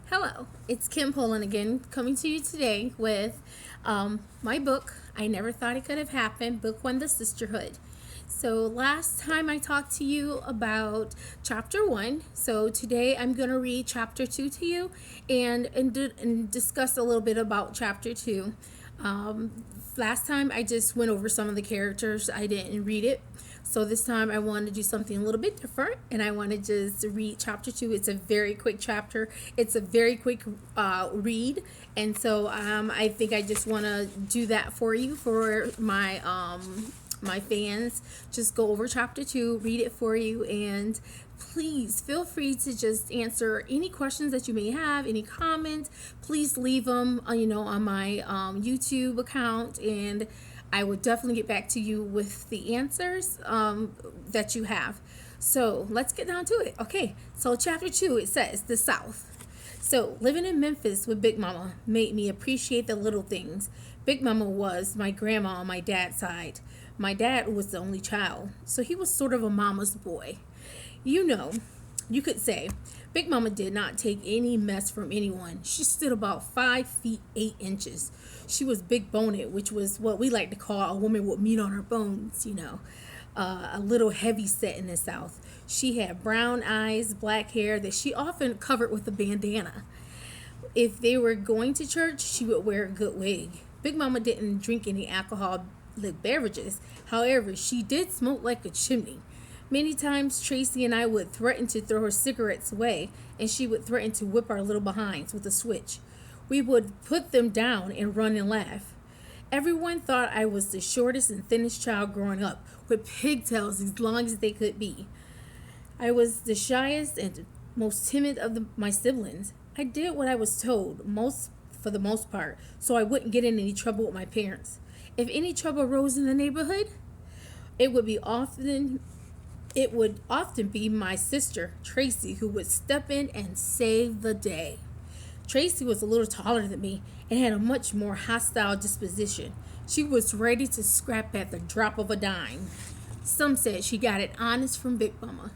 Hello, it's Kim Polland again, coming to you today with my book, I Never Thought It Could Have Happened, Book One, The Sisterhood. So last time I talked to you about chapter 1. So today I'm going to read chapter 2 to you and discuss a little bit about chapter 2. Last time I just went over some of the characters. I didn't read it. So this time I want to do something a little bit different, and I want to just read chapter 2. It's a very quick chapter. It's a very quick read, and so I think I just want to do that for you, for my fans. Just go over chapter 2, read it for you, and please feel free to just answer any questions that you may have, any comments. Please leave them, on my YouTube account, and I will definitely get back to you with the answers that you have. So let's get down to it. Okay, so chapter 2, it says the South. So living in Memphis with Big Mama made me appreciate the little things. Big Mama was my grandma on my dad's side. My dad was the only child, so he was sort of a mama's boy. You could say Big Mama did not take any mess from anyone. She stood about 5 feet 8 inches. She was big boned, which was what we like to call a woman with meat on her bones, a little heavy set in the South. She had brown eyes, black hair that she often covered with a bandana. If they were going to church, she would wear a good wig. Big Mama didn't drink any alcoholic beverages. However, she did smoke like a chimney. Many times, Tracy and I would threaten to throw her cigarettes away, and she would threaten to whip our little behinds with a switch. We would put them down and run and laugh. Everyone thought I was the shortest and thinnest child growing up, with pigtails as long as they could be. I was the shyest and most timid of my siblings. I did what I was told, for the most part, so I wouldn't get in any trouble with my parents. If any trouble arose in the neighborhood, it would often be my sister, Tracy, who would step in and save the day. Tracy was a little taller than me and had a much more hostile disposition. She was ready to scrap at the drop of a dime. Some said she got it honest from Big Mama.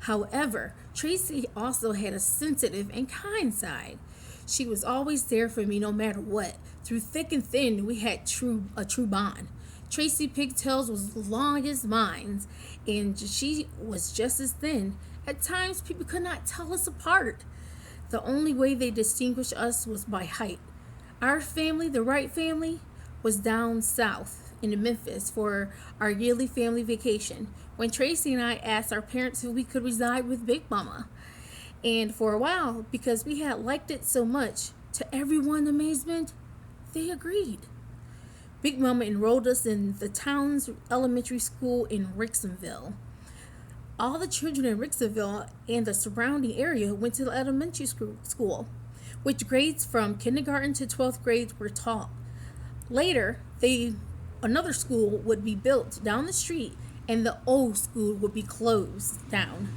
However, Tracy also had a sensitive and kind side. She was always there for me no matter what. Through thick and thin, we had a true bond. Tracy pigtails was long as mine, and she was just as thin. At times, people could not tell us apart. The only way they distinguished us was by height. Our family, the Wright family, was down south in Memphis for our yearly family vacation when Tracy and I asked our parents if we could reside with Big Mama. And for a while, because we had liked it so much, to everyone's amazement, they agreed. Big Mama enrolled us in the town's elementary school in Rixonville. All the children in Rixonville and the surrounding area went to the elementary school, which grades from kindergarten to 12th grade were taught. Later, another school would be built down the street, and the old school would be closed down.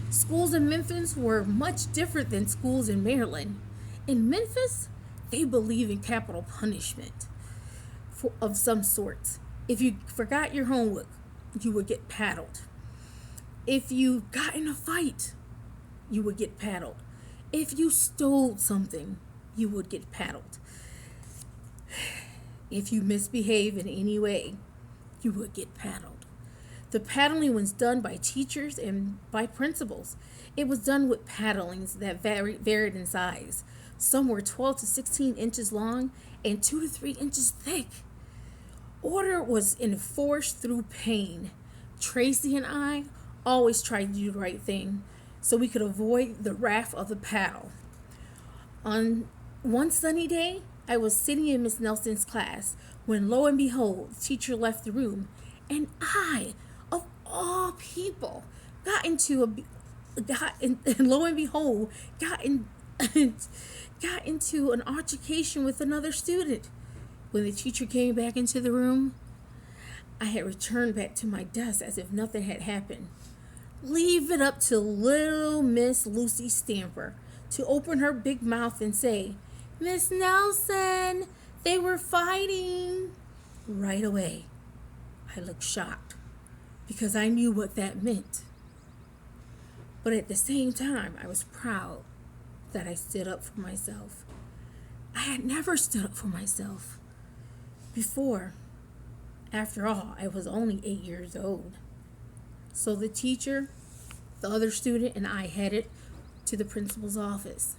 Schools in Memphis were much different than schools in Maryland. In Memphis, they believe in capital punishment of some sorts. If you forgot your homework, you would get paddled. If you got in a fight, you would get paddled. If you stole something, you would get paddled. If you misbehave in any way, you would get paddled. The paddling was done by teachers and by principals. It was done with paddlings that varied in size. Some were 12 to 16 inches long and 2 to 3 inches thick. Order was enforced through pain. Tracy and I always tried to do the right thing so we could avoid the wrath of the paddle. On one sunny day, I was sitting in Miss Nelson's class when, lo and behold, the teacher left the room, and I, of all people, got into an altercation with another student. When the teacher came back into the room, I had returned back to my desk as if nothing had happened. Leave it up to little Miss Lucy Stamper to open her big mouth and say, "Miss Nelson, they were fighting." Right away, I looked shocked because I knew what that meant. But at the same time, I was proud that I stood up for myself. I had never stood up for myself before. After all, I was only 8 years old. So the teacher, the other student, and I headed to the principal's office,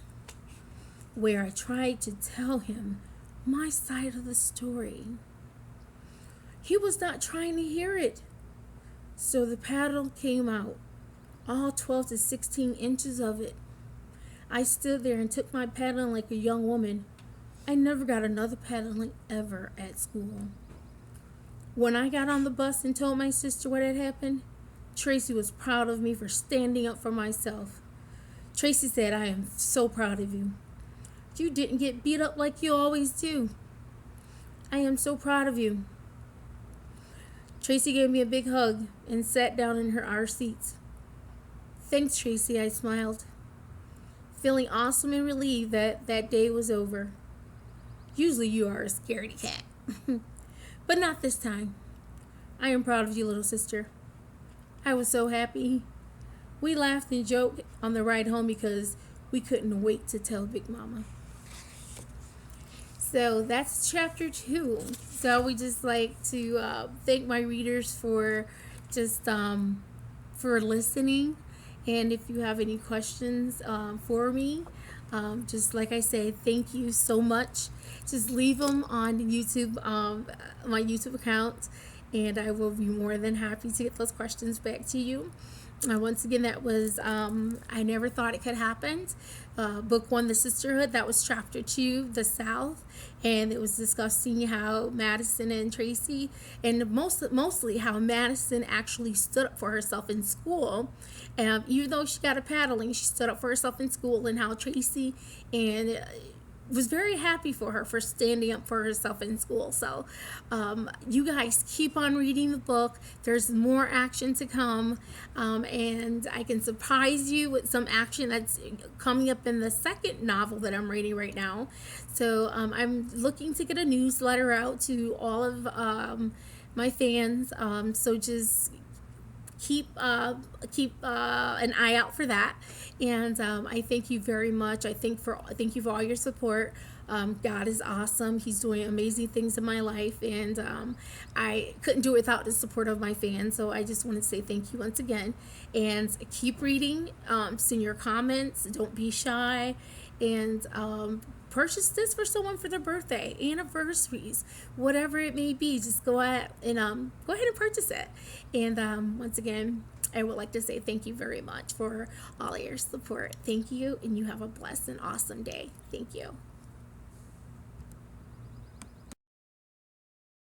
where I tried to tell him my side of the story. He was not trying to hear it. So the paddle came out, all 12 to 16 inches of it. I stood there and took my paddling like a young woman. I never got another paddling ever at school. When I got on the bus and told my sister what had happened, Tracy was proud of me for standing up for myself. Tracy said, "I am so proud of you. You didn't get beat up like you always do. I am so proud of you." Tracy gave me a big hug and sat down in our seats. "Thanks, Tracy," I smiled, feeling awesome and relieved that that day was over. Usually you are a scaredy cat, but not this time. I am proud of you, little sister. I was so happy. We laughed and joked on the ride home because we couldn't wait to tell Big Mama. So that's chapter 2. So we just like to thank my readers for just for listening. And if you have any questions for me, just like I say, thank you so much. Just leave them on YouTube, my YouTube account, and I will be more than happy to get those questions back to you. Once again, that was I Never Thought It Could Happen. Book 1, The Sisterhood. That was chapter 2, The South, and it was discussing how Madison and Tracy, and mostly how Madison actually stood up for herself in school. Even though she got a paddling, she stood up for herself in school, and how Tracy and was very happy for her for standing up for herself in school. So you guys keep on reading the book. There's more action to come, and I can surprise you with some action that's coming up in the second novel that I'm reading right now. So I'm looking to get a newsletter out to all of my fans, so just keep an eye out for that. And I thank you very much. Thank you for all your support. God is awesome. He's doing amazing things in my life, and I couldn't do it without the support of my fans. So I just want to say thank you once again, and keep reading. Send your comments. Don't be shy, and purchase this for someone for their birthday, anniversaries, whatever it may be. Just go ahead and purchase it. And once again, I would like to say thank you very much for all your support. Thank you, and you have a blessed and awesome day. Thank you.